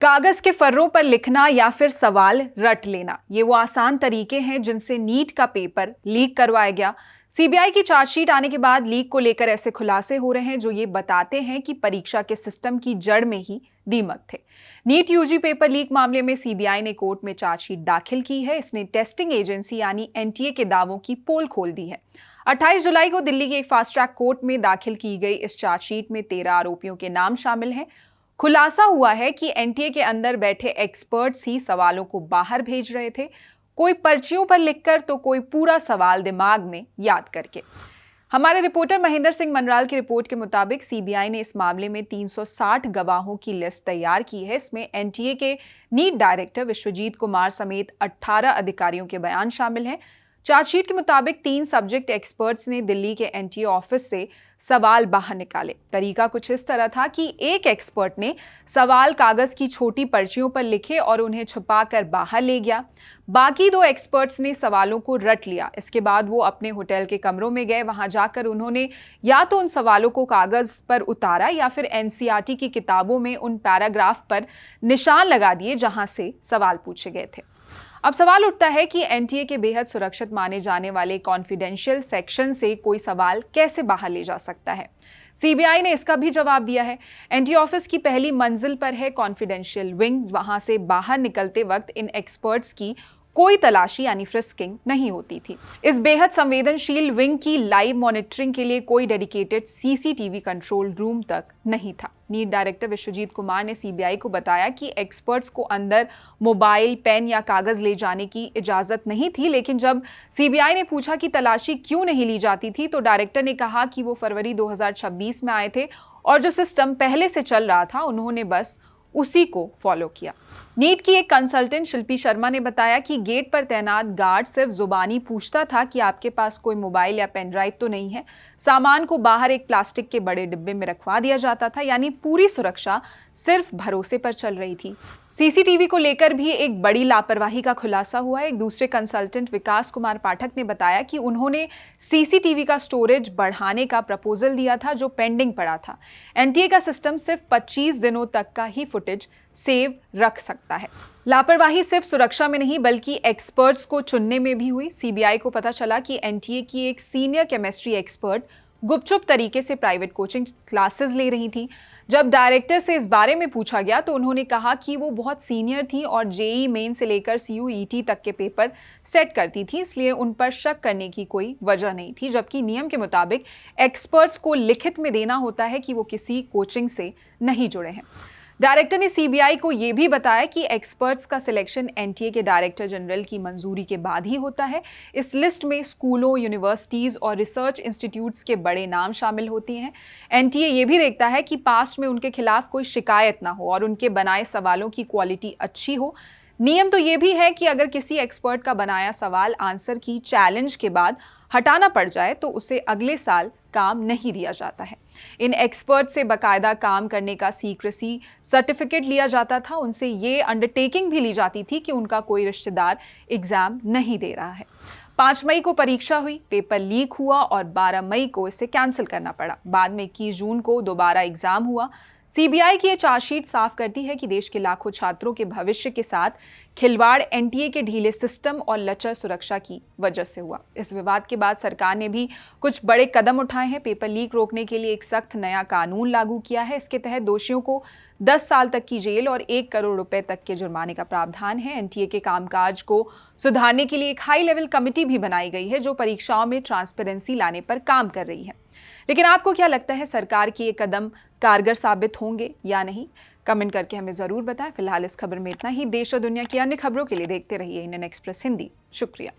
कागज के फर्रों पर लिखना या फिर सवाल रट लेना, ये वो आसान तरीके हैं जिनसे नीट का पेपर लीक करवाया गया। सीबीआई की चार्जशीट आने के बाद लीक को लेकर ऐसे खुलासे हो रहे हैं जो ये बताते हैं कि परीक्षा के सिस्टम की जड़ में ही दीमक थे। नीट यूजी पेपर लीक मामले में सीबीआई ने कोर्ट में चार्जशीट दाखिल की है। इसने टेस्टिंग एजेंसी यानी एनटीए के दावों की पोल खोल दी है। 28 जुलाई को दिल्ली के एक फास्ट ट्रैक कोर्ट में दाखिल की गई इस चार्जशीट में 13 आरोपियों के नाम शामिल हैं। खुलासा हुआ है कि एनटीए के अंदर बैठे एक्सपर्ट्स ही सवालों को बाहर भेज रहे थे, कोई पर्चियों पर लिखकर तो कोई पूरा सवाल दिमाग में याद करके। हमारे रिपोर्टर महेंद्र सिंह मनराल की रिपोर्ट के मुताबिक सीबीआई ने इस मामले में 360 गवाहों की लिस्ट तैयार की है। इसमें एनटीए के नीट डायरेक्टर विश्वजीत कुमार समेत 18 अधिकारियों के बयान शामिल हैं। चार्जशीट के मुताबिक 3 सब्जेक्ट एक्सपर्ट्स ने दिल्ली के एनटीए ऑफिस से सवाल बाहर निकाले। तरीका कुछ इस तरह था कि एक एक्सपर्ट ने सवाल कागज की छोटी पर्चियों पर लिखे और उन्हें छुपाकर बाहर ले गया। बाकी 2 एक्सपर्ट्स ने सवालों को रट लिया। इसके बाद वो अपने होटल के कमरों में गए। वहां जाकर उन्होंने या तो उन सवालों को कागज पर उतारा या फिर एनसीईआरटी की किताबों में उन पैराग्राफ पर निशान लगा दिए जहां से सवाल पूछे गए थे। अब सवाल उठता है कि एनटीए के बेहद सुरक्षित माने जाने वाले कॉन्फिडेंशियल सेक्शन से कोई सवाल कैसे बाहर ले जा सकता है। सीबीआई ने इसका भी जवाब दिया है। एनटीए ऑफिस की पहली मंजिल पर है कॉन्फिडेंशियल विंग। वहां से बाहर निकलते वक्त इन एक्सपर्ट्स की कोई तलाशी यानी फ्रिस्किंग नहीं होती थी। इस बेहद संवेदनशील विंग की लाइव मॉनिटरिंग के लिए कोई डेडिकेटेड सीसीटीवी कंट्रोल रूम तक नहीं था। नीट डायरेक्टर विश्वजीत कुमार ने सीबीआई को बताया कि एक्सपर्ट्स को अंदर मोबाइल, पेन या कागज ले जाने की इजाजत नहीं थी, लेकिन जब सीबीआई ने पूछा कि तलाशी क्यों नहीं ली जाती थी तो डायरेक्टर ने कहा कि वो फरवरी 2026 में आए थे और जो सिस्टम पहले से चल रहा था उन्होंने बस उसी को फॉलो किया। नीट की एक कंसल्टेंट शिल्पी शर्मा ने बताया कि गेट पर तैनात गार्ड सिर्फ जुबानी पूछता था कि आपके पास कोई मोबाइल या पेन ड्राइव तो नहीं है। सामान को बाहर एक प्लास्टिक के बड़े डिब्बे में रखवा दिया जाता था, यानी पूरी सुरक्षा सिर्फ भरोसे पर चल रही थी। सीसीटीवी को लेकर भी एक बड़ी लापरवाही का खुलासा हुआ है। एक दूसरे कंसल्टेंट विकास कुमार पाठक ने बताया कि उन्होंने सीसीटीवी का स्टोरेज बढ़ाने का प्रपोजल दिया था जो पेंडिंग पड़ा था। एनटीए का सिस्टम सिर्फ 25 दिनों तक का ही फुटेज सेव रख सकता है। लापरवाही सिर्फ सुरक्षा में नहीं बल्कि एक्सपर्ट्स को चुनने में भी हुई। सीबीआई को पता चला कि एनटीए की एक सीनियर केमिस्ट्री एक्सपर्ट गुपचुप तरीके से प्राइवेट कोचिंग क्लासेस ले रही थी। जब डायरेक्टर से इस बारे में पूछा गया तो उन्होंने कहा कि वो बहुत सीनियर थी और जेईई मेन से लेकर सीयूईटी तक के पेपर सेट करती थी, इसलिए उन पर शक करने की कोई वजह नहीं थी। जबकि नियम के मुताबिक एक्सपर्ट्स को लिखित में देना होता है कि वो किसी कोचिंग से नहीं जुड़े हैं। डायरेक्टर ने सीबीआई को यह भी बताया कि एक्सपर्ट्स का सिलेक्शन एनटीए के डायरेक्टर जनरल की मंजूरी के बाद ही होता है। इस लिस्ट में स्कूलों, यूनिवर्सिटीज और रिसर्च इंस्टीट्यूट्स के बड़े नाम शामिल होती हैं। एनटीए ये भी देखता है कि पास्ट में उनके खिलाफ कोई शिकायत ना हो और उनके बनाए सवालों की क्वालिटी अच्छी हो। नियम तो ये भी है कि अगर किसी एक्सपर्ट का बनाया सवाल आंसर की चैलेंज के बाद हटाना पड़ जाए तो उसे अगले साल काम नहीं दिया जाता है। इन एक्सपर्ट से बकायदा काम करने का सीक्रेसी सर्टिफिकेट लिया जाता था। उनसे ये अंडरटेकिंग भी ली जाती थी कि उनका कोई रिश्तेदार एग्जाम नहीं दे रहा है। 5 मई को परीक्षा हुई, पेपर लीक हुआ और 12 मई को इसे कैंसिल करना पड़ा। बाद में 21 जून को दोबारा एग्जाम हुआ। सीबीआई की यह चार्जशीट साफ करती है कि देश के लाखों छात्रों के भविष्य के साथ खिलवाड़ एनटीए के ढीले सिस्टम और लचर सुरक्षा की वजह से हुआ। इस विवाद के बाद सरकार ने भी कुछ बड़े कदम उठाए हैं। पेपर लीक रोकने के लिए एक सख्त नया कानून लागू किया है। इसके तहत दोषियों को 10 साल तक की जेल और 1 करोड़ रुपए तक के जुर्माने का प्रावधान है। एनटीए के कामकाज को सुधारने के लिए एक हाई लेवल कमेटी भी बनाई गई है जो परीक्षाओं में ट्रांसपेरेंसी लाने पर काम कर रही है। लेकिन आपको क्या लगता है, सरकार के ये कदम कारगर साबित होंगे या नहीं? कमेंट करके हमें जरूर बताएं। फिलहाल इस खबर में इतना ही। देश और दुनिया की अन्य खबरों के लिए देखते रहिए इंडियन एक्सप्रेस हिंदी। शुक्रिया।